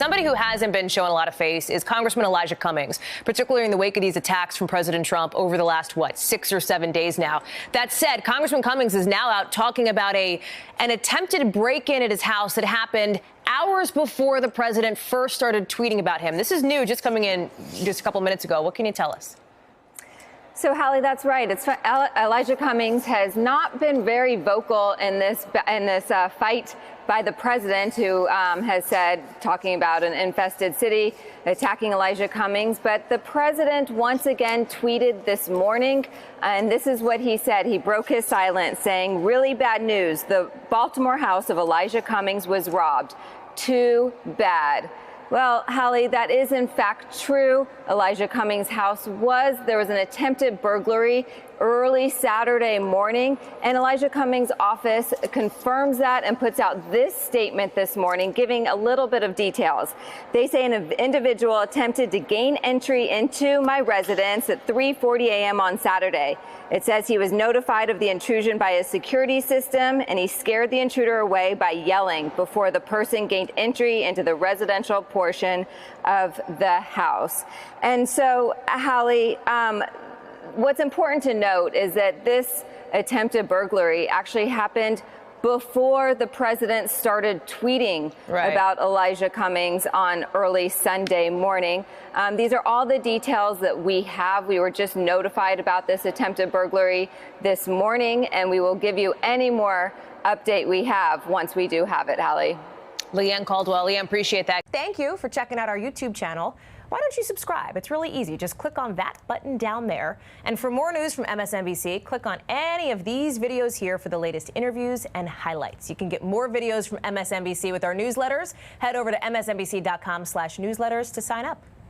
Somebody who hasn't been showing a lot of face is Congressman Elijah Cummings, particularly in the wake of these attacks from President Trump over the last, 6 or 7 days now. That said, Congressman Cummings is now out talking about an attempted break-in at his house that happened hours before the president first started tweeting about him. This is new, just coming in just a couple minutes ago. What can you tell us? So, Hallie, that's right. Elijah Cummings has not been very vocal in this fight by the president, who has said, talking about an infested city, attacking Elijah Cummings. But the president once again tweeted this morning, and this is what he said. He broke his silence, saying, "Really bad news. The Baltimore house of Elijah Cummings was robbed. Too bad." Well, Hallie, that is in fact true. Elijah Cummings' house there was an attempted burglary early Saturday morning, and Elijah Cummings' office confirms that and puts out this statement this morning, giving a little bit of details. They say an individual attempted to gain entry into my residence at 3:40 a.m. on Saturday. It says he was notified of the intrusion by his security system, and he scared the intruder away by yelling before the person gained entry into the residential portion of the house. And so, Hallie, what's important to note is that this attempted burglary actually happened before the president started tweeting about Elijah Cummings on early Sunday morning. These are all the details that we have. We were just notified about this attempted burglary this morning, and we will give you any more update we have once we do have it, Hallie. Leanne Caldwell. Leanne, appreciate that. Thank you for checking out our YouTube channel. Why don't you subscribe? It's really easy. Just click on that button down there. And for more news from MSNBC, click on any of these videos here for the latest interviews and highlights. You can get more videos from MSNBC with our newsletters. Head over to msnbc.com/newsletters to sign up.